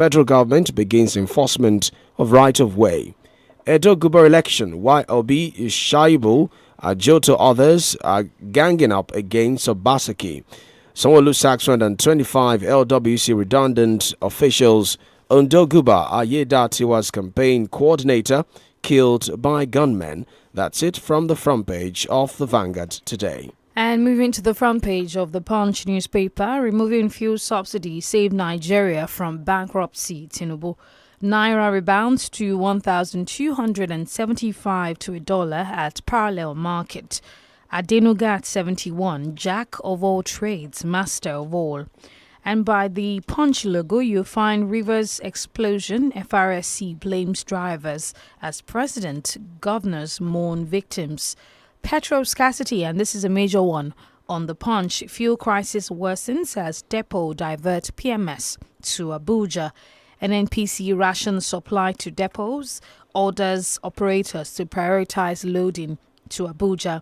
Federal government begins enforcement of right-of-way. Edo Guber election, YLB is Shaibu, Joto others are ganging up against Obaseki. Sanwo-Olu sacks 125 LWC redundant officials. Ondo Guber, 𝐂𝐒𝐈𝐒 campaign coordinator, killed by gunmen. That's it from the front page of the Vanguard today. And moving to the front page of the Punch newspaper, removing fuel subsidy saved Nigeria from bankruptcy. Tinubu. Naira rebounds to 1,275 to $1 at parallel market. Adenuga 71, jack of all trades, master of all. And by the Punch logo, you find Rivers explosion. FRSC blames drivers as president. Governors mourn victims. Petrol scarcity, and this is a major one on the Punch. Fuel crisis worsens as depot divert PMS to Abuja. NNPC ration supply to depots. Orders operators to prioritize loading to Abuja.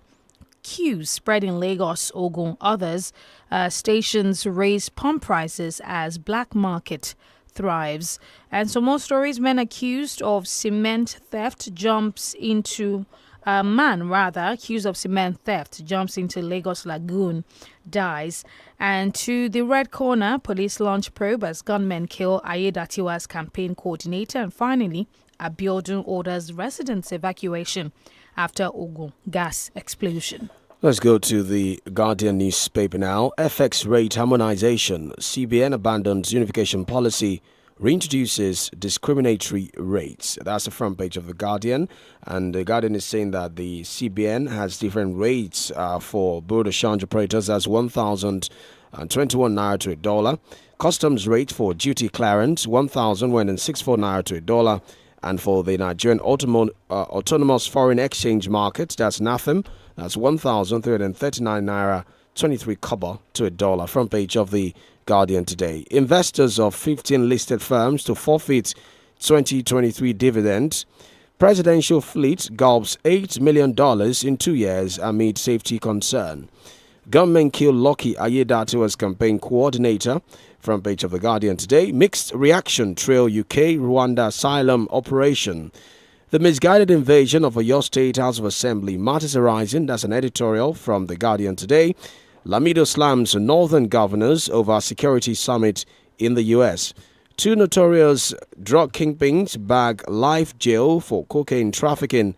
Queues spread in Lagos, Ogun, others. Stations raise pump prices as black market thrives. And so more stories. Men accused of cement theft jumps into accused of cement theft jumps into Lagos Lagoon, dies. And to the red corner, police launch probe as gunmen kill 𝐂𝐒 campaign coordinator. And finally, Abiodun orders residents evacuation after Ogun gas explosion. Let's go to the Guardian newspaper now. FX rate harmonization. CBN abandons unification policy, reintroduces discriminatory rates. That's the front page of the Guardian. And the Guardian is saying that the CBN has different rates for bureau de change operators as 1,021 naira to $1. Customs rate for duty clearance 1,164 naira to $1. And for the Nigerian autonomous foreign exchange market, that's NAFEM, that's 1,339 naira 23 kobo to $1. Front page of the Guardian today. Investors of 15 listed firms to forfeit 2023 dividend. Presidential fleet gulps $8 million in 2 years amid safety concern. Gunmen kill Lucky 𝐂𝐒 campaign coordinator. Front page of the Guardian today. Mixed reaction trail UK Rwanda asylum operation. The misguided invasion of Oyo State House of Assembly. Matters arising. That's an editorial from the Guardian today. Lamido slams northern governors over security summit in the US. 2 notorious drug kingpins bag life jail for cocaine trafficking.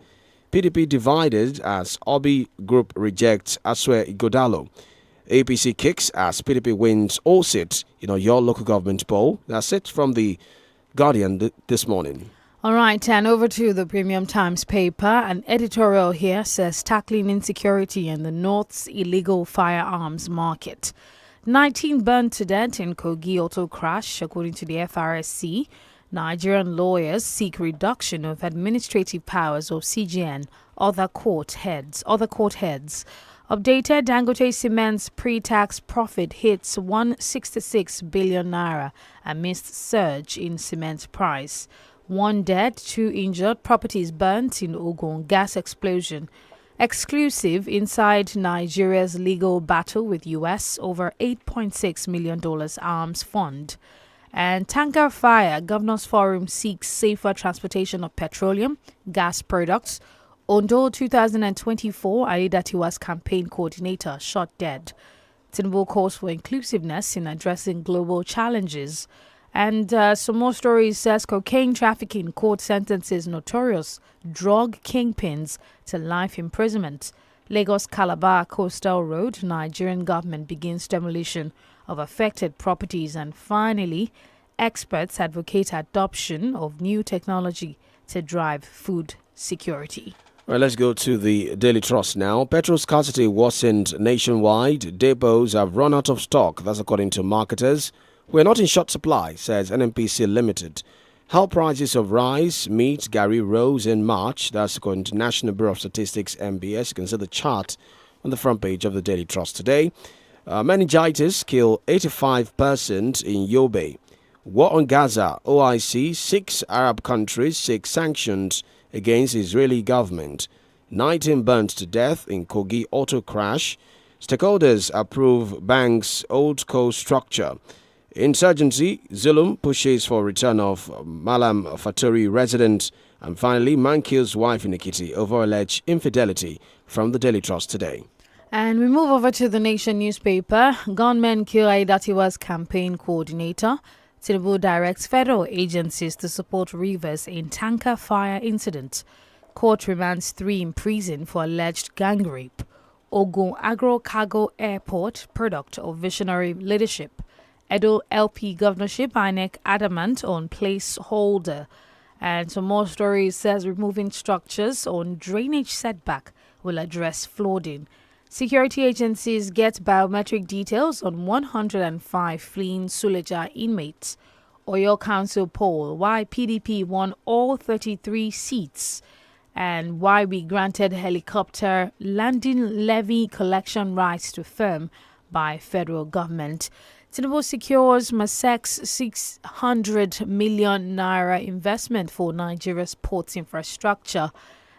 PDP divided as Obi group rejects 𝐒𝐈𝐒. APC kicks as PDP wins all seats in your local government poll. That's it from the Guardian this morning. All right, and over to the Premium Times paper. An editorial here says tackling insecurity in the North's illegal firearms market. 19 burned to death in Kogi auto crash, according to the FRSC. Nigerian lawyers seek reduction of administrative powers of CGN, other court heads. Updated Dangote Cement's pre-tax profit hits 166 billion naira amidst surge in cement price. 1 dead, 2 injured, properties burnt in Ogun gas explosion. Exclusive inside Nigeria's legal battle with US over $8.6 million arms fund. And tanker fire, Governors Forum seeks safer transportation of petroleum, gas products. Ondo 2024, 𝐂𝐒 campaign coordinator shot dead. Tinubu calls for inclusiveness in addressing global challenges. And some more stories says cocaine trafficking court sentences notorious drug kingpins to life imprisonment. Lagos Calabar Coastal Road, Nigerian government begins demolition of affected properties. And finally, experts advocate adoption of new technology to drive food security. All right, let's go to the Daily Trust now. Petrol scarcity worsened nationwide. Depots have run out of stock. That's according to marketers. We're not in short supply, says NNPC Limited. How prices of rice, meat, Gary rose in March. That's according to National Bureau of Statistics, NBS. You can see the chart on the front page of the Daily Trust today. Meningitis kill 85% in Yobe. War on Gaza. OIC, 6 Arab countries seek sanctions against Israeli government. 19 burnt to death in Kogi auto crash. Stakeholders approve bank's old co structure. Insurgency, Zulum pushes for return of Malam Faturi resident. And finally, man kills wife in Ekiti over alleged infidelity from the Daily Trust today. And we move over to the Nation newspaper. Gunmen kill Aidatiwa's campaign coordinator. Tinubu directs federal agencies to support Rivers in tanker fire incident. Court remands 3 in prison for alleged gang rape. Ogun Agro Cargo Airport, product of visionary leadership. Edo LP governorship, INEC adamant on placeholder. And some more stories says removing structures on drainage setback will address flooding. Security agencies get biometric details on 105 fleeing Suleja inmates. Oyo Council poll, why PDP won all 33 seats. And why we granted helicopter landing levy collection rights to firm by federal government. Tinubu secures Masek's 600 million naira investment for Nigeria's ports infrastructure,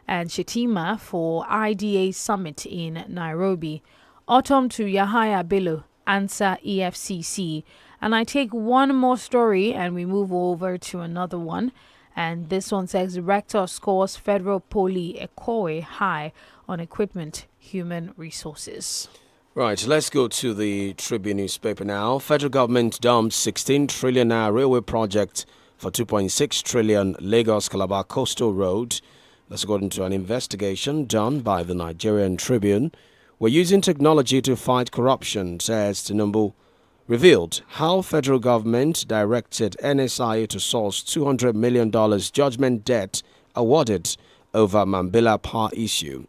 and Shetima for IDA summit in Nairobi. Autumn to Yahaya Bello, answer EFCC. And I take one more story and we move over to another one. And this one says rector scores federal poly Ekowe high on equipment, human resources. Right, let's go to the Tribune newspaper now. Federal government dumped 16 trillion naira railway project for 2.6 trillion Lagos-Calabar coastal road. That's according to an investigation done by the Nigerian Tribune. We're using technology to fight corruption, says Tinubu. Revealed how federal government directed NSIA to source $200 million judgment debt awarded over Mambila power issue.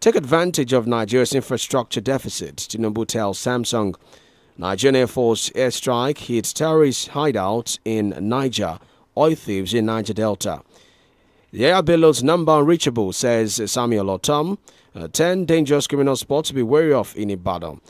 Take advantage of Nigeria's infrastructure deficit, Tinubu tells Samsung. Nigerian Air Force airstrike hit terrorist hideouts in Niger, oil thieves in Niger Delta. The air Bello's number unreachable, says Samuel Otom. 10 dangerous criminal spots to be wary of in Ibadan.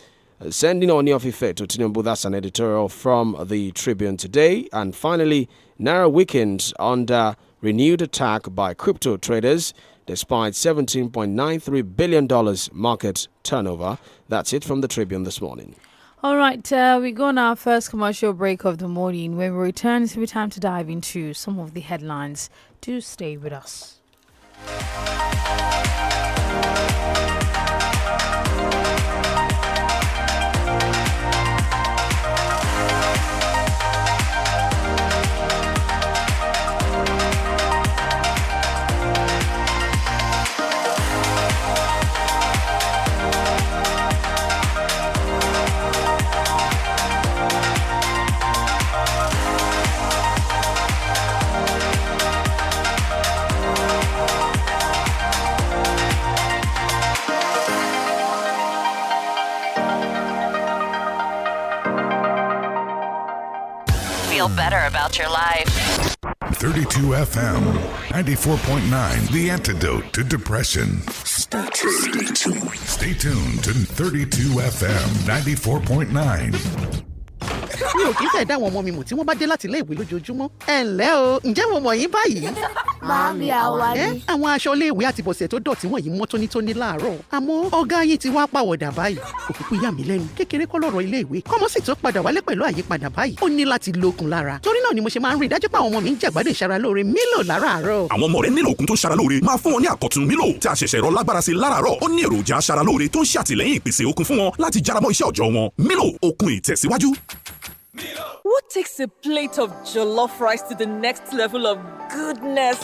Sending Oni of Ife to Tinubu, that's an editorial from the Tribune today. And finally, Naira weekends under renewed attack by crypto traders despite $17.93 billion market turnover. That's it from the Tribune this morning. All right, we go on our first commercial break of the morning. When we return, it's time to dive into some of the headlines. Do stay with us. Feel better about your life. 32 FM, 94.9, the antidote to depression. Stay tuned. Stay tuned to 32 FM, 94.9. mi ò kí ń fẹ́ dá àwọn ọmọ mi mọ̀ tí wọ́n bá dé láti ilé ìwé lójoojúmọ́. ẹ ǹlẹ́ o, ǹjẹ́ mo mọ̀ yín báyìí? Màámi àwa ni. Àwọn aṣọ ilé ìwé àti bọ̀sẹ̀ tó dọ̀tí wọ̀nyí mọ́ tónítóní láàárọ̀. Àmọ́ ọ̀gá yín ti wá pàwọ̀dà báyìí. Òkùnkùn yà mí lẹ́nu. Kékeré kọ́ lọ́rọ̀ ilé ìwé. Kọ́mọ sì tó padà wálé pẹ̀lú àyípadà báyìí. Ó ní láti lókun lára. Torí náà ni mo ṣe máa ń rí i dájú pé àwọn ọmọ mi ń jàgbádùn ìṣaralóore Milo láràárọ̀. Àwọn ọmọ rẹ nílò òkun tó ṣaralóore. Máa fún wọn ní àkọ́tun Milo tí a ṣẹ̀ṣẹ̀ rọ lágbára sí láràárọ̀. Ó ní èròjà aṣaralóore tó ń ṣàtìlẹ́yìn ìpèsè okun fún wọn láti járamọ́ iṣẹ́ òòjọ́ wọn. Milo, okun ìtẹ̀síwájú. What takes a plate of jollof rice to the next level of goodness?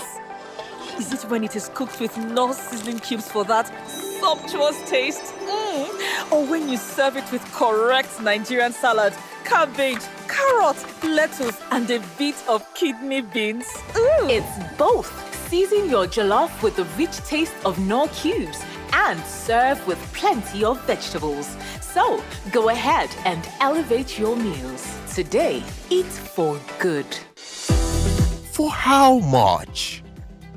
Is it when it is cooked with no seasoning cubes for that sumptuous taste? Or when you serve it with correct Nigerian salad, cabbage, carrot, lettuce, and a bit of kidney beans? It's both. Season your jollof with the rich taste of Knorr cubes and serve with plenty of vegetables. So, go ahead and elevate your meals. Today, eat for good. For how much?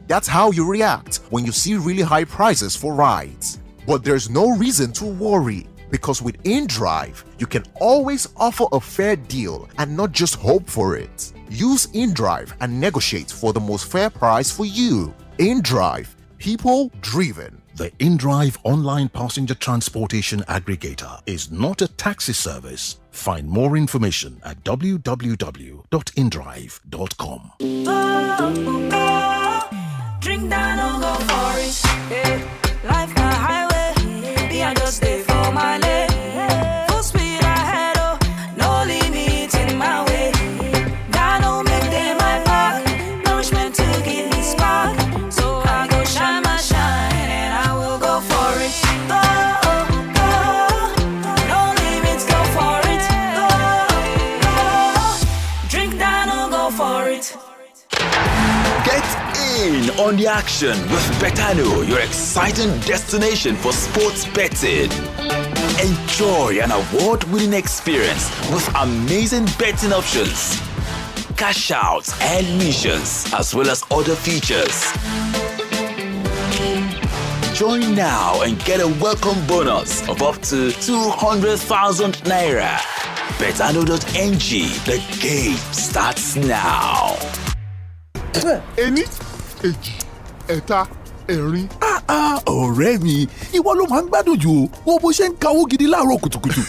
That's how you react when you see really high prices for rides. But there's no reason to worry, because with InDrive, you can always offer a fair deal and not just hope for it. Use InDrive and negotiate for the most fair price for you. InDrive, people driven, The InDrive online passenger transportation aggregator is not a taxi service. Find more information at www.indrive.com. Drink down, I'll go for it. Yeah. Life my highway. Me, I just stay for my lane. Full speed ahead, oh, no limit in my way. God don't make them my back. Nourishment to give me spark. So I go shine my shine and I will go for it. Go, go. No limits, go for it. Go, go. Drink down, I'll go for it. Get in on the action with Betano, your exciting destination for sports betting. Enjoy an award-winning experience with amazing betting options, cash outs and missions, as well as other features. Join now and get a welcome bonus of up to 200,000 naira. Betano.ng, the game starts now. Ení, èjì, ẹ̀ta, ẹ̀rin. ọ̀rẹ́ mi ìwọ ló máa ń gbádùn jù wo bó ṣe ń kawó gidi láàárọ̀ kùtùkùtù.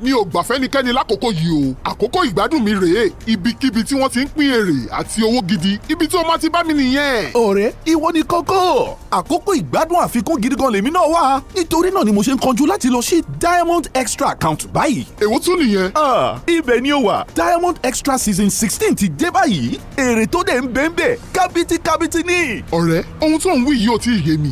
Mi ò gbà fẹ́nikẹ́ni lákòókò yìí o àkókò ìgbádùn mi rèé ibikíbi tí wọ́n ti ń pín èrè àti owó gidi ibi tí o máa ti bá mi nìyẹn. ọ̀rẹ́ ìwọ ni kókó àkókò ìgbádùn àfikún gidi gan lèmi náà wà nítorí náà ni mo ṣe ń kanjú láti lọ sí Diamond Extra account báyìí. èwo tún nìyẹn. ibẹ̀ ni ó wà Diamond Extra season 16 ti dé báyìí èrè tó dẹ̀ ń bẹ́ẹ̀ kábítíkábítí ni. ọ̀rẹ́ ohun tó ń wí yìí ò tí ì yé mi.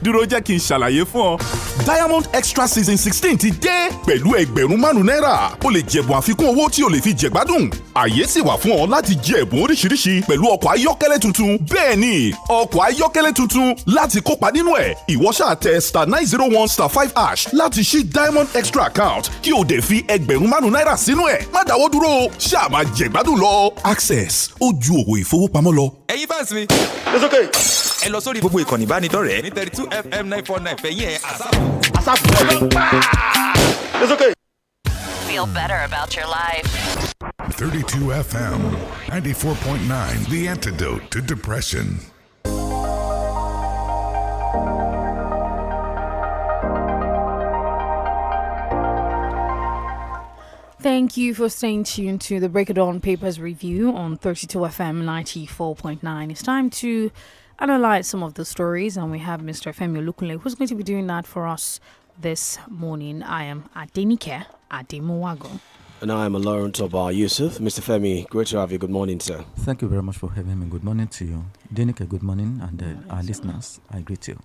dúró jẹ́ kí n ṣàlàyé fún ọ. Diamond Extra season 16 ti dé pẹ̀lú ẹgbẹ̀rún márùn-ún náírà o lè jẹ̀bùn àfikún owó tí o lè fi jẹ̀gbádùn àyè sì wà fún ọ láti jẹ ẹ̀bùn oríṣiríṣi pẹ̀lú ọkọ̀ ayọ́kẹ́lẹ́ tuntun bẹ́ẹ̀ ni ọkọ̀ ayọ́kẹ́lẹ́ tuntun láti kópa nínú ẹ̀ ìwọ ṣáà tẹ *901*5# láti ṣí Diamond Extra account kí o dẹ̀ fi ẹgbẹ̀rún márùn-ún náírà sínú ẹ̀ má dáwọ́ dúró ṣáà máa jẹ̀gbádùn lọ. Access ó ju òwò ìfowópamọ́ lọ. ẹ̀yin fans mi. It's okay. ẹ lọ sórí gbogbo ìkànnì ìbánidọ́rẹ̀ẹ́ ní 32FM 949 fẹ̀yìn ẹ̀ àsáàpù. It's okay. Feel better about your life. 32FM 94.9, the antidote to depression. Thank you for staying tuned to the Break It On Papers review on 32FM 94.9. It's time to analyze some of the stories, and we have Mr. Femi Olukunle, who's going to be doing that for us this morning. I am DENIKE Ademuwago. And I am OLORUNTOBA Yusuf. Mr. Femi, great to have you. Good morning, sir. Thank you very much for having me. Good morning to you. DENIKE, good morning, and our listeners, I greet you.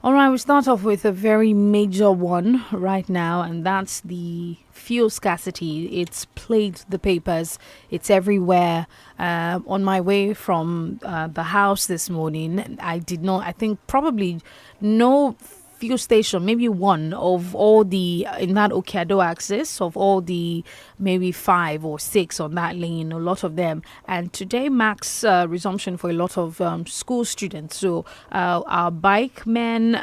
All right, we start off with a very major one right now, and that's the fuel scarcity. It's plagued the papers. It's everywhere. On my way from the house this morning, I think probably no fuel station, maybe one of all the in that Okado axis of all the maybe 5 or 6 on that lane, a lot of them. And today marks resumption for a lot of school students. So our bike men,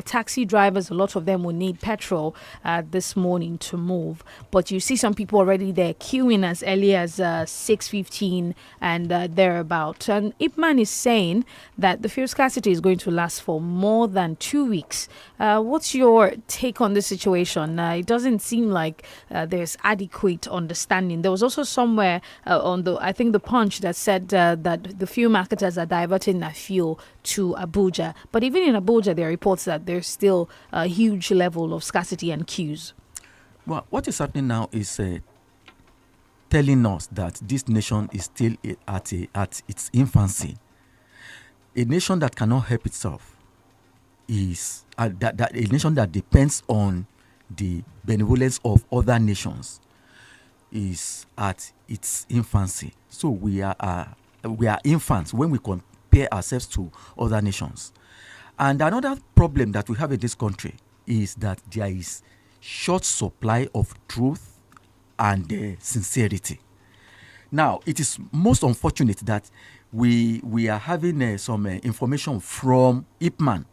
taxi drivers, a lot of them will need petrol this morning to move. But you see some people already there queuing as early as 6:15 and thereabout. And IPMAN is saying that the fuel scarcity is going to last for more than 2 weeks. What's your take on this situation? It doesn't seem like there's adequate understanding. There was also somewhere on the Punch that said that the fuel marketers are diverting their fuel to Abuja. But even in Abuja, there are reports that there's still a huge level of scarcity and queues. Well, what is happening now is telling us that this nation is still at its infancy. A nation that cannot help itself is a nation that depends on the benevolence of other nations is at its infancy. So we are infants when we compare ourselves to other nations. And another problem that we have in this country is that there is short supply of truth and sincerity. Now, it is most unfortunate that we are having some information from IPMAN,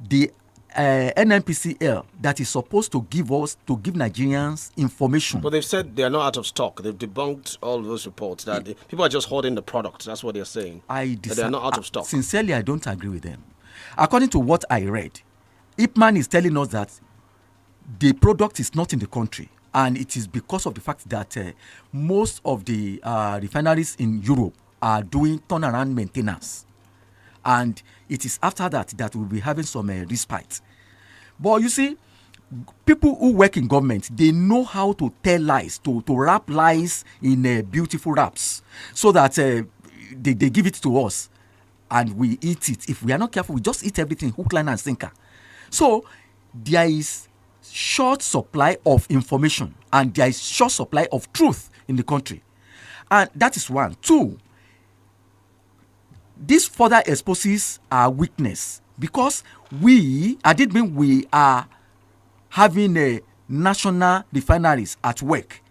the NNPCL, that is supposed to give Nigerians information. But they've said they are not out of stock. They've debunked all those reports that people are just hoarding the product. That's what they're saying. They are not out of stock. Sincerely, I don't agree with them. according to what I read, Ipman is telling us that the product is not in the country, and it is because of the fact that most of the refineries in Europe are doing turnaround maintenance, and it is after that we'll be having some respite. But you see, people who work in government, they know how to tell lies, to wrap lies in beautiful wraps, so that they give it to us and we eat it. If we are not careful, we just eat everything, hook, line and sinker. So there is short supply of information and there is short supply of truth in the country, and that is one. Two, this further exposes our weakness, because we are having a national refineries at work.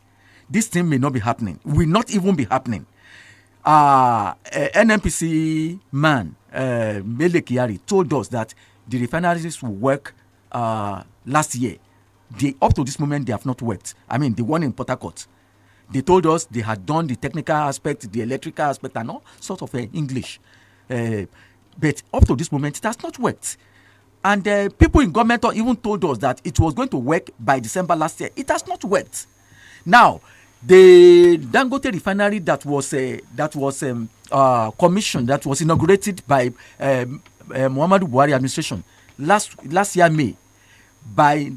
This thing may not be happening, will not even be happening. NNPC man Mele Kyari told us that the refineries will work last year. Up to this moment, they have not worked. I mean, the one in Port Harcourt. They told us they had done the technical aspect, the electrical aspect, and all sorts of English. But up to this moment, it has not worked. And people in government even told us that it was going to work by December last year. It has not worked. Now, the Dangote refinery that was commissioned, that was inaugurated by Muhammadu Buhari administration last year May. By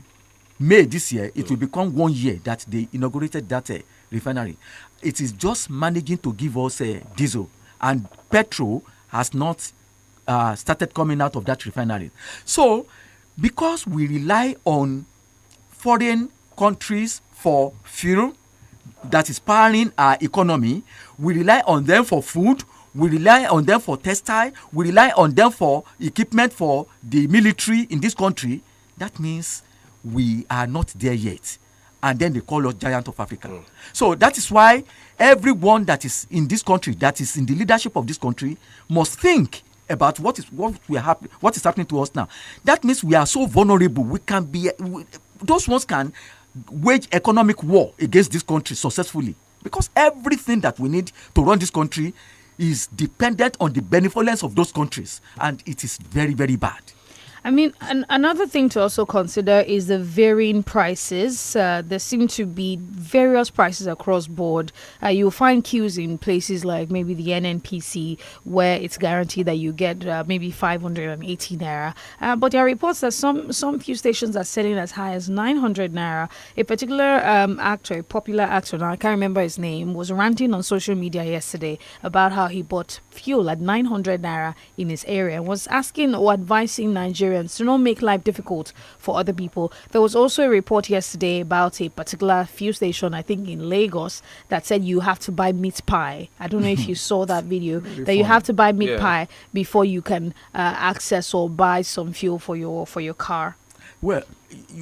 May this year, it will become 1 year that they inaugurated that refinery. It is just managing to give us diesel, and petrol has not started coming out of that refinery. So, because we rely on foreign countries for fuel that is powering our economy, we rely on them for food, we rely on them for textile, we rely on them for equipment for the military in this country. That means we are not there yet. And then they call us giant of Africa. So that is why everyone that is in this country, that is in the leadership of this country, must think about what is happening to us now. That means we are so vulnerable. Those ones can wage economic war against this country successfully, because everything that we need to run this country is dependent on the benevolence of those countries, and it is very, very bad. I mean, another thing to also consider is the varying prices. There seem to be various prices across board. You'll find queues in places like maybe the NNPC, where it's guaranteed that you get maybe 580 naira. But there are reports that some fuel stations are selling as high as 900 naira. A particular actor, a popular actor, now I can't remember his name, was ranting on social media yesterday about how he bought fuel at 900 naira in his area and was asking or advising Nigerians to not make life difficult for other people. There was also a report yesterday about a particular fuel station, I think in Lagos, that said you have to buy meat pie. I don't know if you saw that video, that you have to buy meat pie before you can access or buy some fuel for your car. Well,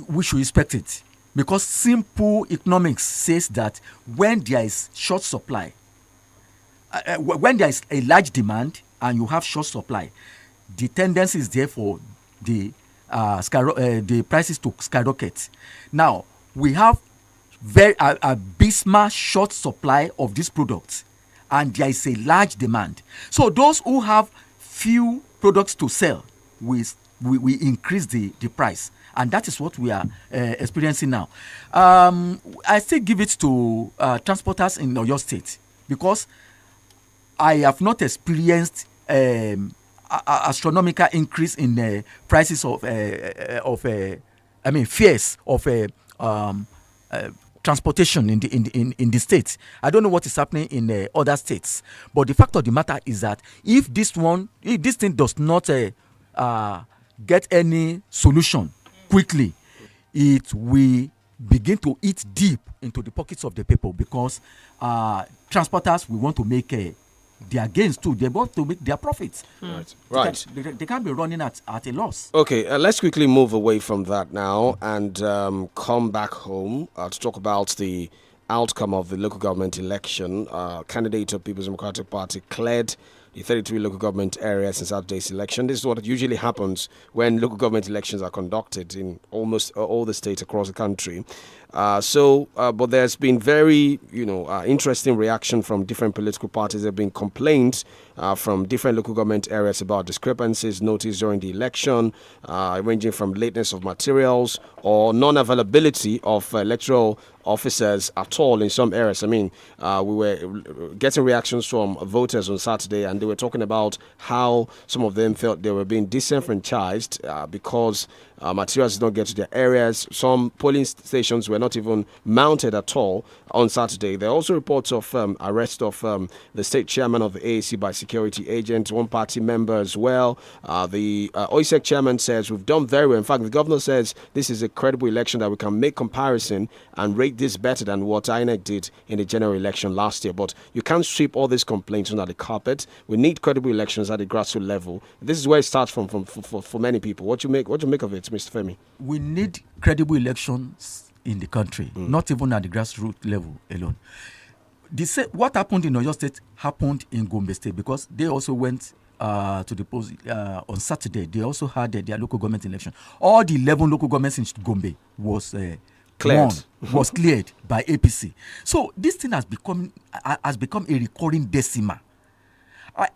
we should expect it, because simple economics says that when there is short supply, when there is a large demand and you have short supply, the tendency is there for the prices to skyrocket. Now, we have very abysmal short supply of these products, and there is a large demand. So those who have few products to sell, we increase the price, and that is what we are experiencing now. I still give it to transporters in Oyo State, because I have not experienced astronomical increase in prices of fares of transportation in the states. I don't know what is happening in other states, but the fact of the matter is that if this thing does not get any solution quickly, it will begin to eat deep into the pockets of the people, because transporters will want to make their gains too. They want to make their profits. Right. They can't be running at a loss. Okay, let's quickly move away from that now and come back home to talk about the outcome of the local government election. Candidate of People's Democratic Party cleared the 33 local government areas in Saturday's election. This is what usually happens when local government elections are conducted in almost all the states across the country. But there's been very, interesting reaction from different political parties. There have been complaints from different local government areas about discrepancies noticed during the election, ranging from lateness of materials or non-availability of electoral officers at all in some areas. I mean, we were getting reactions from voters on Saturday, and they were talking about how some of them felt they were being disenfranchised because materials did not get to their areas. Some polling stations were not even mounted at all on Saturday. There are also reports of arrest of the state chairman of the AAC by security agents, one party member as well. The OISEC chairman says we've done very well. In fact, the governor says this is a credible election that we can make comparison and rate this better than what INEC did in the general election last year. But you can't sweep all these complaints under the carpet. We need credible elections at the grassroots level. This is where it starts from for many people. What you make of it, Mr. Femi? We need credible elections in the country, not even at the grassroots level alone. What happened in Oyo State happened in Gombe State, because they also went to the polls on Saturday. They also had their local government election. All the 11 local governments in Gombe was cleared by APC. So this thing has become a recurring decimal.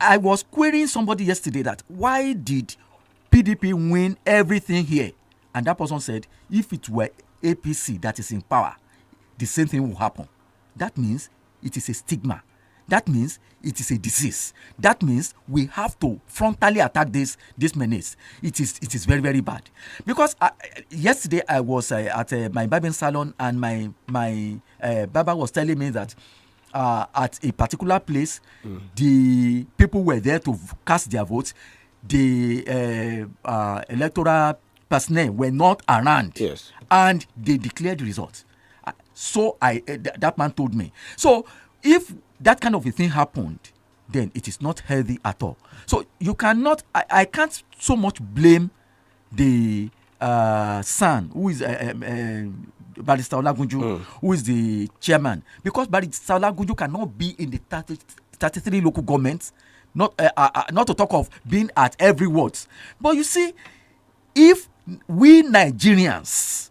I was querying somebody yesterday that why did PDP win everything here? And that person said, if it were APC that is in power, the same thing will happen. That means it is a stigma. That means it is a disease. That means we have to frontally attack this menace. It is very, very bad. Because yesterday I was at my barbering salon, and my barber was telling me that at a particular place, the people were there to cast their votes. The electoral personnel were not around, and they declared the results. So that man told me. So if that kind of a thing happened, then it is not healthy at all. So you cannot, I can't so much blame the son, who is Barrister Olagunju, who is the chairman, because Barrister Olagunju cannot be in the 33 local governments, not to talk of being at every ward. But you see, if we Nigerians,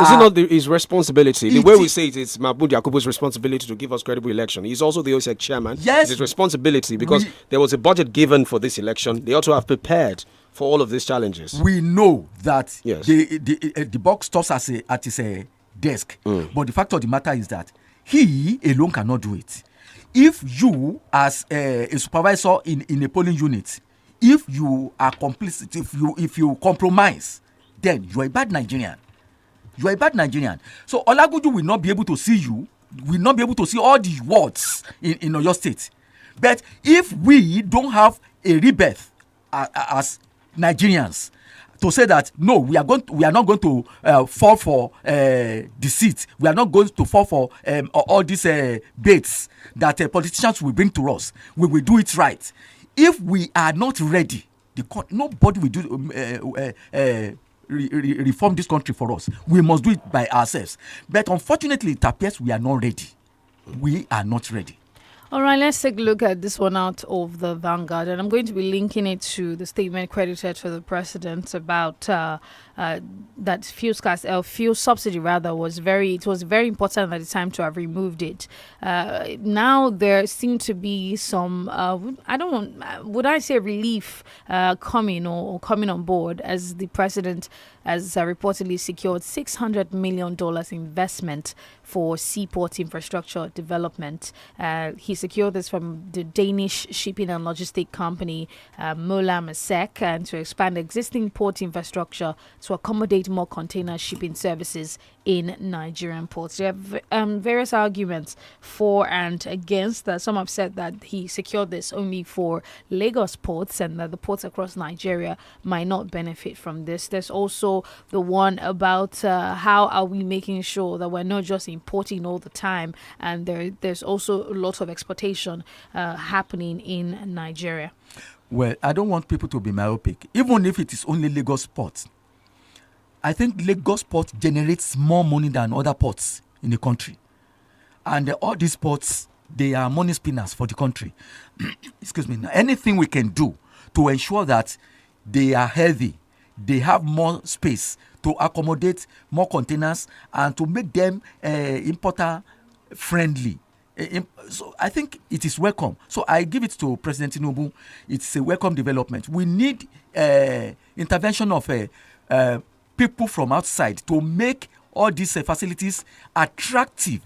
is it not his responsibility? The way we say it is Mahmoud Yakubu's responsibility to give us credible election. He's also the OSEC chairman. Yes. It's his responsibility, because there was a budget given for this election. They ought to have prepared for all of these challenges. We know that the box stops at his desk. But the fact of the matter is that he alone cannot do it. If you, as a supervisor in a polling unit, if you are complicit, if you compromise, then you are a bad Nigerian. You are a bad Nigerian. So Olagunju will not be able to see you, will not be able to see all the wards in Oyo State. But if we don't have a rebirth as Nigerians to say that no, we are not going to fall for the seat. We are not going to fall for all these baits that politicians will bring to us. We will do it right. If we are not ready, nobody will do reform this country for us. We must do it by ourselves. But unfortunately, it appears we are not ready. We are not ready. All right, let's take a look at this one out of the Vanguard, and I'm going to be linking it to the statement credited to the president about that fuel subsidy was very important at the time to have removed it. Now there seem to be some would I say relief coming on board, as the president has reportedly secured $600 million investment for seaport infrastructure development. He secured this from the Danish shipping and logistic company Mola Masek, and to expand existing port infrastructure to accommodate more container shipping services in Nigerian ports. There are various arguments for and against. Some have said that he secured this only for Lagos ports, and that the ports across Nigeria might not benefit from this. There's also the one about how are we making sure that we're not just importing all the time, and there's also a lot of exportation happening in Nigeria. Well, I don't want people to be myopic. Even if it is only Lagos ports, I think Lagos port generates more money than other ports in the country. And all these ports, they are money spinners for the country. Excuse me. Anything we can do to ensure that they are healthy, they have more space to accommodate more containers and to make them importer friendly. So I think it is welcome. So I give it to President Tinubu. It's a welcome development. We need intervention of people from outside to make all these facilities attractive.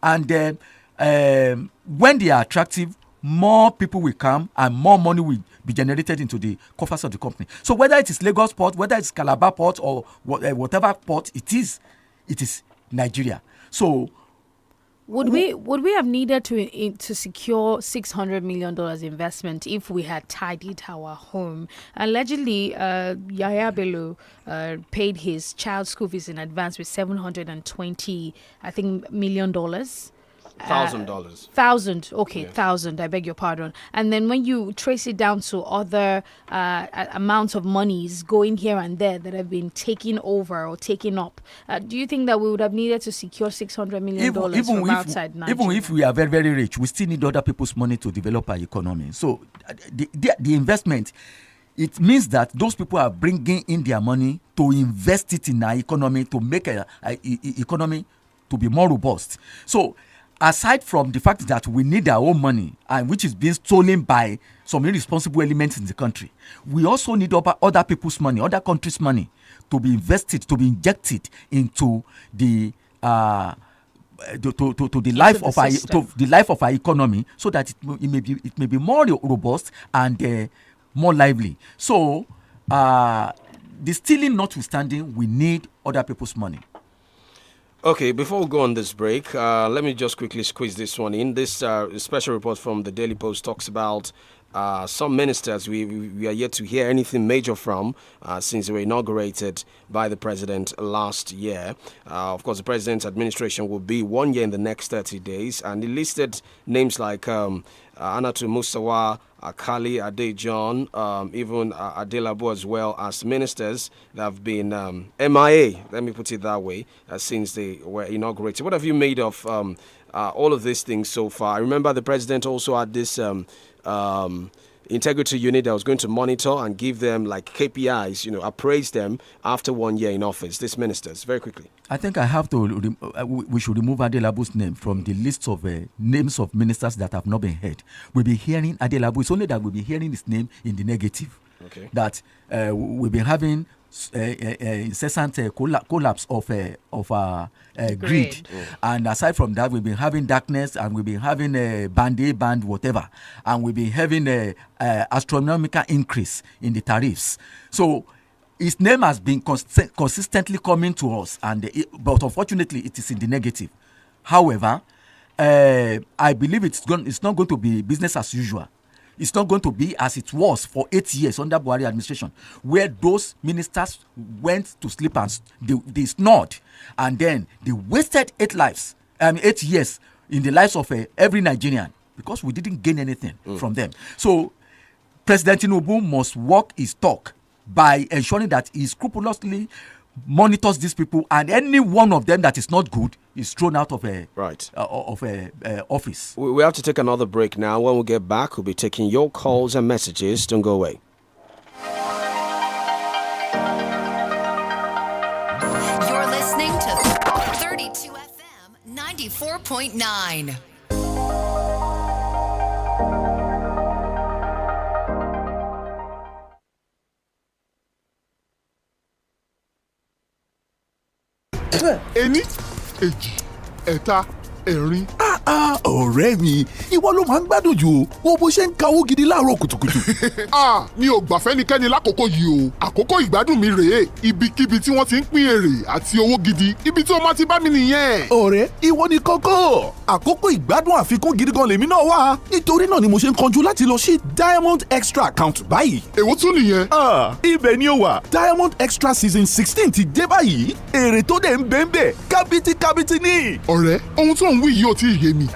And when they are attractive, more people will come and more money will be generated into the coffers of the company. So whether it is Lagos port, whether it's Calabar port, or whatever port it is Nigeria. So would we have needed to secure $600 million investment if we had tidied our home? Allegedly, Yahya Bello paid his child's school fees in advance with $720 million. $1,000. Okay, yes. 1,000. I beg your pardon. And then when you trace it down to other amounts of monies going here and there that have been taken over or taken up, do you think that we would have needed to secure $600 million from outside Nigeria? Even if we are very, very rich, we still need other people's money to develop our economy. So the investment, it means that those people are bringing in their money to invest it in our economy to make our economy to be more robust. So aside from the fact that we need our own money, and which is being stolen by some irresponsible elements in the country, we also need other people's money, other countries' money to be invested, to be injected into the the life of our economy, so that it may be more robust and more lively. So the stealing notwithstanding, we need other people's money. Okay, before we go on this break, let me just quickly squeeze this one in. This special report from the Daily Post talks about some ministers we are yet to hear anything major from since they were inaugurated by the president last year. Of course, the president's administration will be 1 year in the next 30 days, and he listed names like Anatu Musawa, Akali Adejon, even Adelabu as well as ministers that have been MIA, let me put it that way, since they were inaugurated. What have you made of all of these things so far? I remember the president also had this integrity unit that was going to monitor and give them like KPIs, appraise them after 1 year in office, these ministers, very quickly. I think I have to, we should remove Adelabu's name from the list of names of ministers that have not been heard. We'll be hearing Adelabu, it's only that we'll be hearing his name in the negative. Okay. That we've been having incessant collapse of greed. And aside from that, we've been having darkness, and we've been having band whatever, and we've been having a astronomical increase in the tariffs. So his name has been consistently coming to us, but unfortunately it is in the negative. However, I believe it's not going to be business as usual. It's not going to be as it was for 8 years under Buhari administration, where those ministers went to sleep and they snored, and then they wasted 8 years in the lives of every Nigerian, because we didn't gain anything from them. So President Tinubu must walk his talk by ensuring that he scrupulously monitors these people, and any one of them that is not good is thrown out of office. We have to take another break now. When we get back, we'll be taking your calls and messages. Don't go away. You're listening to 32 FM 94.9. Ení, èjì, ẹ̀ta, ẹ̀rin. ọ̀rẹ́ mi, ìwọ ló máa ń gbádùn jù wo bó ṣe ń kawó gidi láàárọ̀ kùtùkùtù. Mi ò gbà fẹ́nikẹ́ni lákòókò yìí o. Àkókò ìgbádùn mi rèé. Ibikíbi tí wọ́n ti ń pín èrè àti owó gidi, ibi tí o máa ti bá mi nìyẹn. ọ̀rẹ́, ìwọ ni kókó. Àkókò ìgbádùn àfikún gidi gan lèmi náà wà. Nítorí náà ni mo ṣe ń kánjú láti lọ sí Diamond Extra account báyìí. Èwo tún nìyẹn? Ibẹ̀ ni ó wà. Diamond Extra season 16 ti dé báyìí. Èrè tó dẹ̀ ń bẹ́ẹ̀ kábítíkábítí ni. Ọ̀rẹ́, ohun tó ń wí yìí ò tí ì yé mi.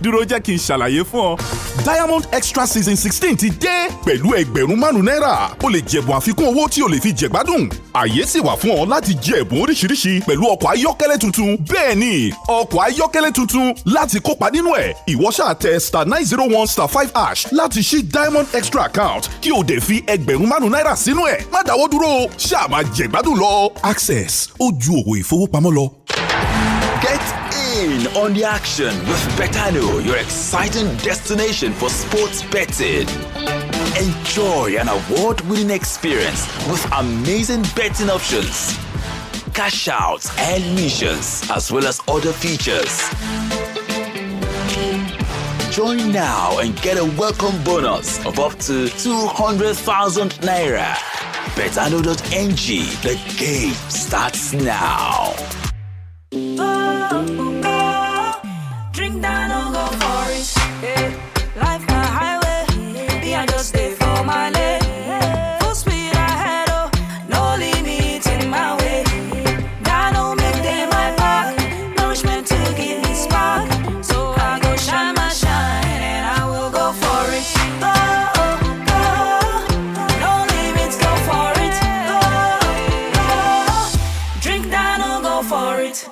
Dúró jẹ́ kí n ṣàlàyé fún ọ. Diamond Extra season 16 ti dé pẹ̀lú ẹgbẹ̀rún 5 náírà. O lè jẹ̀bùn àfikún owó tí o lè fi jẹ̀gbádùn. Àyè sì wà fún ọ láti jẹ ẹ̀bùn oríṣiríṣi pẹ̀lú ọkọ̀ ayọ́kẹ́lẹ́ tuntun. Bẹ́ẹ̀ ni, ọkọ̀ ayọ́kẹ́lẹ́ tuntun láti kópa nínú ẹ̀ ìwọ ṣáà tẹ *901*5# láti ṣí Diamond Extra account kí o dẹ̀ fi ẹgbẹ̀rún márùn-ún náírà sínú ẹ̀ má dáwọ́ dúró ṣáà máa jẹ̀gbádùn lọ. Access ó ju òwò ìfowópamọ́ lọ. Get in on the action with Betano, your exciting destination for sports betting. Enjoy an award-winning experience with amazing betting options, cash outs and missions, as well as other features. Join now and get a welcome bonus of up to 200,000 naira. Betano.ng, the game starts now. Drink down, don't go for it. Yeah. Life my highway. Me, I just stay for my lane. Full speed ahead, oh, no limit in my way. God don't make them my back. Nourishment to give me spark. So I go shine my shine and I will go for it. Oh, oh, oh. No limits, go for it. Oh, oh. Drink down, don't go for it.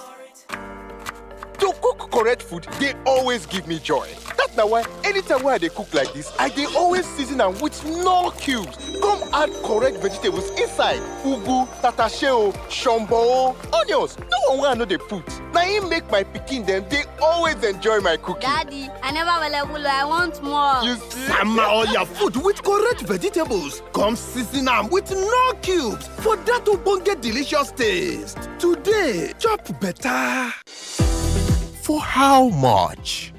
To cook correct food, they always give me joy. That's now why anytime when I cook like this, I dey always season them with no cubes. Come add correct vegetables inside. Ugu, tatasheo, shombo, onions. No one I know they put. Now it make my pikin them, they always enjoy my cooking. Daddy, I never will. I want more. You see? Sama all your food with correct vegetables. Come season them with no cubes for that ubonge delicious taste. Today, chop better. For how much?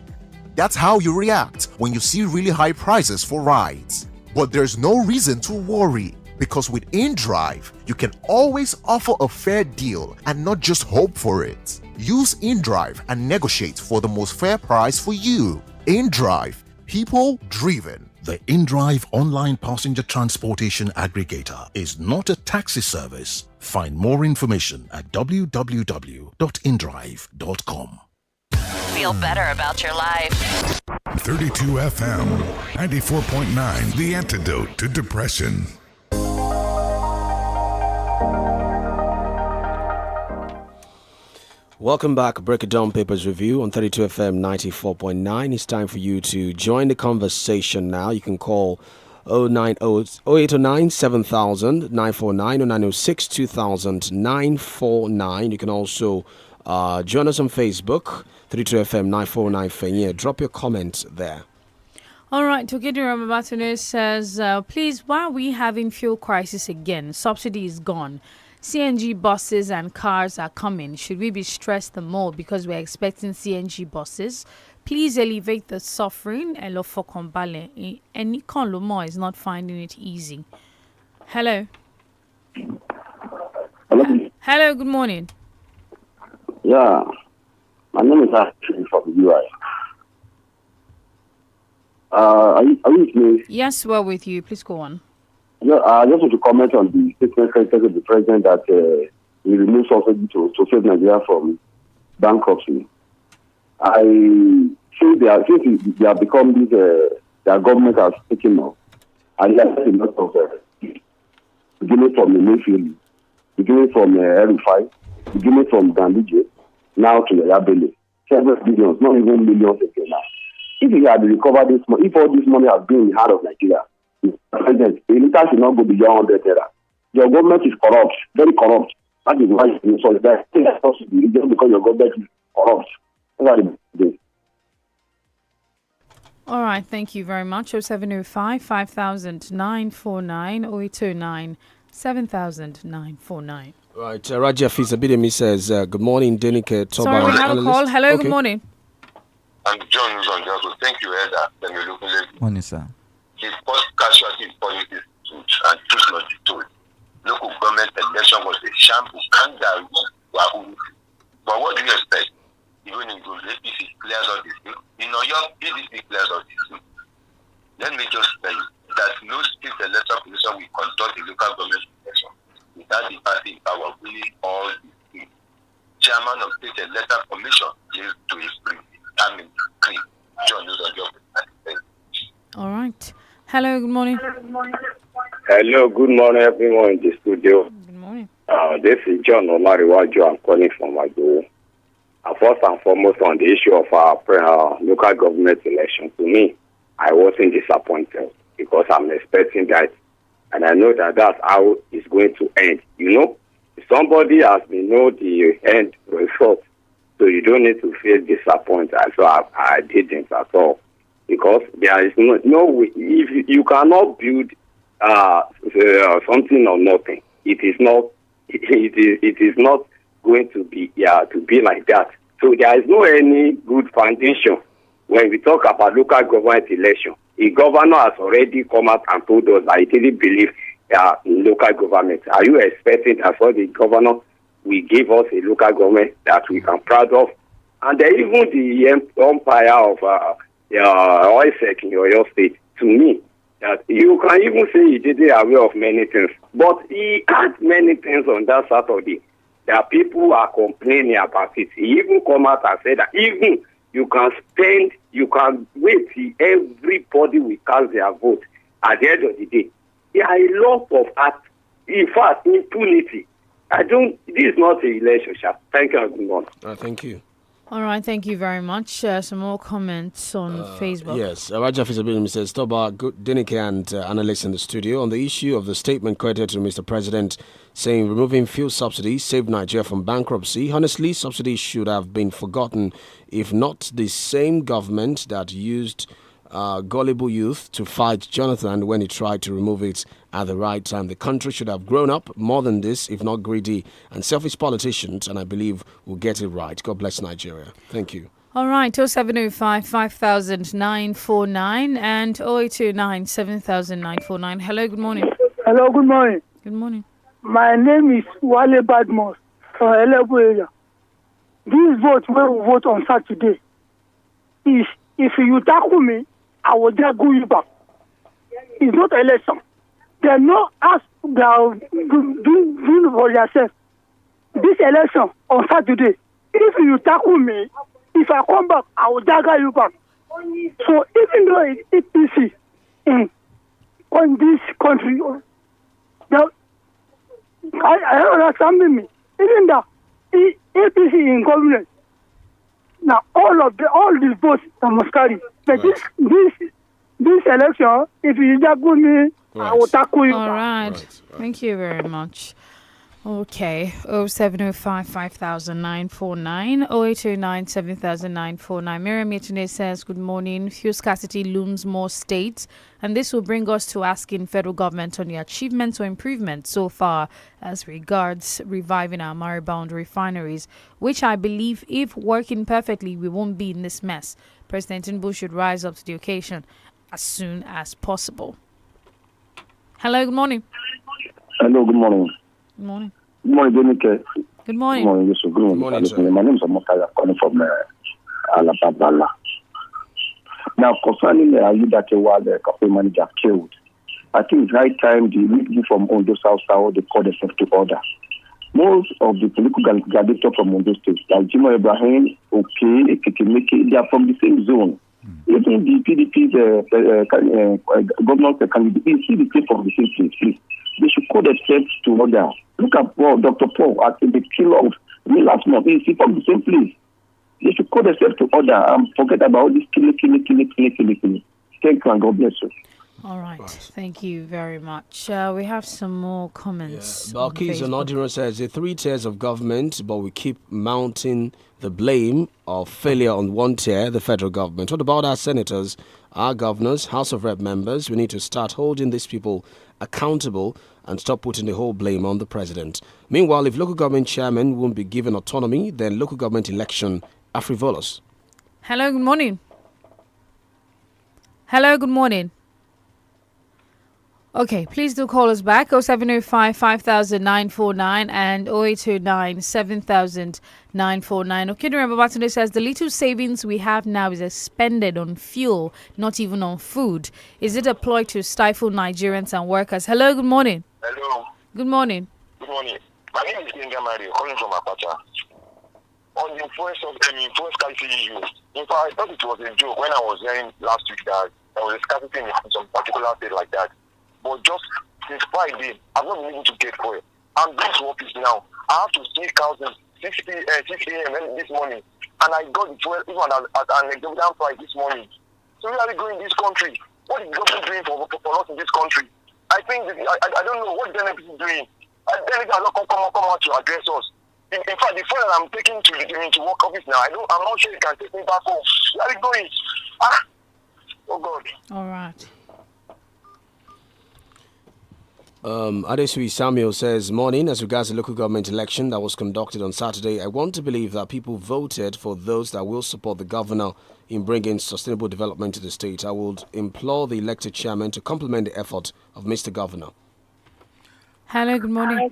That's how you react when you see really high prices for rides. But there's no reason to worry, because with InDrive, you can always offer a fair deal and not just hope for it. Use InDrive and negotiate for the most fair price for you. InDrive, people driven. The InDrive online passenger transportation aggregator is not a taxi service. Find more information at www.indrive.com. Feel better about your life. 32 FM, 94.9, the antidote to depression. Welcome back. Break It Down Papers Review on 32 FM 94.9. It's time for you to join the conversation now. You can call 0809 7000 949 or 906 2000 949. You can also join us on Facebook, 32 FM 949 Fenye. Drop your comments there. All right, Tokedi Ramabatune says, please, why are we having fuel crisis again? Subsidy is gone. CNG buses and cars are coming. Should we be stressed the more because we're expecting CNG buses? Please elevate the suffering. Elofokombale. Any Konlomo is not finding it easy. Hello. Hello, good morning. Yeah, my name is actually from UI. Are you with me? Yes, we're with you. Please go on. Yeah, I just want to comment on the statement of the president that he removed subsidy to save Nigeria from bankruptcy. I think they have become this, their government has taken off. And there's a lot of beginning from the Mayfield, beginning from 𝐿rufai, beginning from DENIKE, now to 𝐿ABELE. Several billions, not even millions again now. If he had recovered this money, if all this money has been in the hand of Nigeria, the president, the liters should not go beyond 100 naira. Your government is corrupt, very corrupt. That is why you saw that. That's supposed to be just because your government is corrupt. That's what it is. All right, thank you very much. 0705 5000 949 0809 7000 Right, Raja Fizabidemi says, good morning, DENIKE. Sorry, we have a call. Hello, okay. Good morning. I'm John Uzonjago. Thank you, Elder. Morning, sir. His first casualty in politics and truth not be told. Local government election was a shambles, kangaroo, wahoo. But what do you expect? Even in good APC clears all this. In Oyo, PDP clears all this. Let me just tell you that no state electoral commission will conduct a local government election without the party in power winning all these things. Chairman of state electoral commission is to his predetermined claim. John Uzonjago. All right. Hello, good morning. Hello, good morning, everyone in the studio. Good morning. This is John Omariwaju. I'm calling from Agbo. First and foremost, on the issue of our local government election, to me, I wasn't disappointed because I'm expecting that, and I know that that's how it's going to end. Somebody has been know the end result, so you don't need to feel disappointed. So I didn't at all, because there is no way. If you cannot build something or nothing, it is not going to be like that. So there is no any good foundation when we talk about local government election. The governor has already come out and told us that he didn't believe in local government. Are you expecting that for the governor will give us a local government that we can proud of? And then even the umpire of OISEC in your state, to me, that you can even say he didn't aware of many things, but he had many things on that Saturday that people are complaining about it. He even come out and said that even you can wait till everybody will cast their vote at the end of the day. There are a lot of acts, in fact, impunity. This is not a relationship. Thank you, everyone. Thank you. All right, thank you very much. Some more comments on Facebook. Yes, Raja Fisabilim says, Toba, DENIKE and analysts in the studio on the issue of the statement credited to Mr. President saying removing fuel subsidies saved Nigeria from bankruptcy. Honestly, subsidies should have been forgotten if not the same government that used gullible youth to fight Jonathan when he tried to remove it at the right time. The country should have grown up more than this, if not greedy and selfish politicians, and I believe we'll get it right. God bless Nigeria. Thank you. All right, 0705 5,949 and 0829 7,949. Hello, good morning. Hello, good morning. Good morning. My name is Wale Badmos from Elebu area. This vote where we vote on Saturday is, if you tackle me, I will just go you back. It's not election. They are not asked do for yourself. This election on Saturday, if you tackle me, if I come back, I will dagger you back. So even though it's APC in this country, I don't understand me. Even the APC in government, now all these votes are must carry. But this election, if you tackle me, I will tackle you. All right. Thank you very much. Okay, 0705 5,949, 0829 7,949. Miriam Yetunde says, good morning. Fuel scarcity looms more states, and this will bring us to asking federal government on the achievements or improvements so far as regards reviving our maribound refineries, which I believe, if working perfectly, we won't be in this mess. President Tinubu should rise up to the occasion as soon as possible. Hello, good morning. Hello, good morning. Good morning. Good morning, DENIKE. Good morning. Good morning, Yusuf. Good morning, sir. My name is Amokaya, calling from Alabama. Now, concerning the 𝐒𝐈𝐒 cafe manager killed, I think it's high time the people from Ondo South, they call themselves to order. Most of the political gladiators from Ondo State, like 𝐿 𝐿𝐒𝐿𝐒, they are from the same zone. Even the PDP's governor candidate, you see the same from the same place, please. They should call themselves to order. Look at Dr. Paul, I think the killer of me last month. He's from the same place. They should call themselves to order and forget about all this killing. Thank you and God bless you. All right. Thank you very much. We have some more comments. Balkis Onodiro says the 3 tiers of government, but we keep mounting the blame of failure on one tier, the federal government. What about our senators, our governors, House of Rep members? We need to start holding these people accountable and stop putting the whole blame on the president. Meanwhile, if local government chairmen won't be given autonomy, then local government election are frivolous. Hello, good morning. Hello, good morning. Okay, please do call us back. 0705 5,949 and 0829 7,949. Okay, remember Batunde says the little savings we have now is expended on fuel, not even on food. Is it a ploy to stifle Nigerians and workers? Hello, good morning. Hello. Good morning. Good morning. My name is Inga Mario, calling from Apacha. On the influence scarcity use. In fact, I thought it was a joke when I was hearing last week that there was a scarcity in some particular state like that. But just since Friday, I've not been able to get for it. I'm going to office now. I have to stay 6 a.m. this morning, and I got the fuel even at an exorbitant price this morning. So where are we going in this country? What is the government doing for us in this country? I think I don't know what the NPC is doing. DENIKE has not come out to address us. In fact, the phone that I'm taking to work office now, I'm not sure it can take me back home. Where are we going? Oh God. All right. Adesui Samuel says, morning, as regards the local government election that was conducted on Saturday, I want to believe that people voted for those that will support the governor in bringing sustainable development to the state. I would implore the elected chairman to complement the effort of Mr. Governor. Hello, good morning.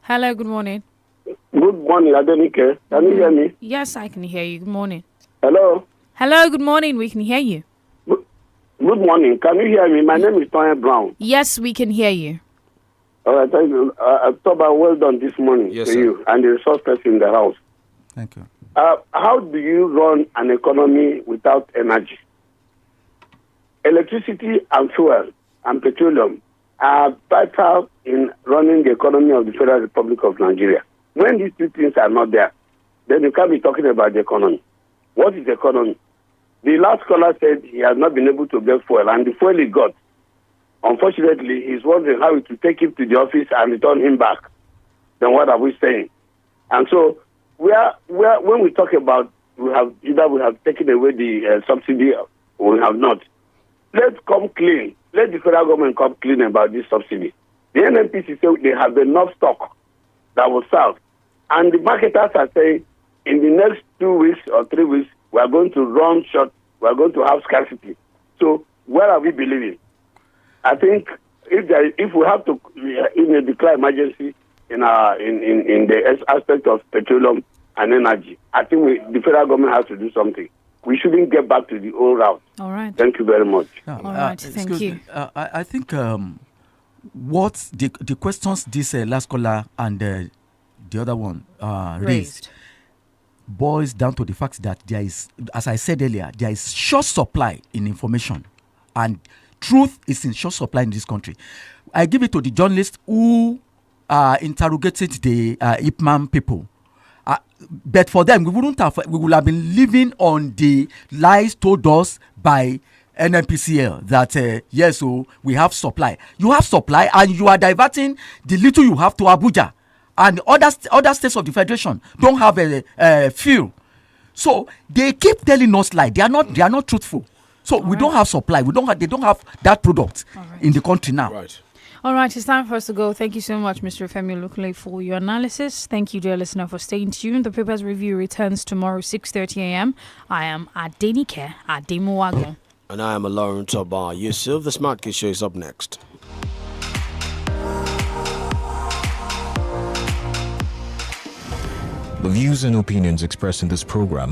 Hello, good morning. Good morning, Adenike. Can you hear me? Yes, I can hear you. Good morning. Hello? Hello, good morning. We can hear you. Good morning. Can you hear me? My name is Tony Brown. Yes, we can hear you. All right, thank you. October, well done this morning to you and the resource person in the house. Thank you. How do you run an economy without energy? Electricity and fuel and petroleum are vital in running the economy of the Federal Republic of Nigeria. When these two things are not there, then you can't be talking about the economy. What is the economy? The last caller said he has not been able to get fuel, and the fuel he got, unfortunately, he's wondering how it will take him to the office and return him back. Then what are we saying? And so, when we talk about we have taken away the subsidy or we have not, let's come clean. Let the federal government come clean about this subsidy. The NNPC say they have enough stock that will serve, and the marketers are saying in the next 2 weeks or 3 weeks, we are going to run short. We are going to have scarcity. So where are we believing? I think if we have to declare emergency in the aspect of petroleum and energy, I think the federal government has to do something. We shouldn't get back to the old route. All right. Thank you very much. All right. Thank you. I think what the questions this last caller and the other one raised boils down to the fact that there is, as I said earlier, there is short supply in information, and truth is in short supply in this country. I give it to the journalists who interrogated the IPMAN people. But for them, we would have been living on the lies told us by NNPCL that yes, so we have supply. You have supply, and you are diverting the little you have to Abuja. And other states of the federation don't have a fuel, so they keep telling us like they are not truthful. So we don't have supply. They don't have that product in the country now. Right. All right, it's time for us to go. Thank you so much, Mr. Femi Olukule, for your analysis. Thank you, dear listener, for staying tuned. The Papers Review returns tomorrow, 6:30 a.m. I am Adenike Ademuwago. And I am OLORUNTOBA. Yusuf, the Smart Kid Show is up next. The views and opinions expressed in this program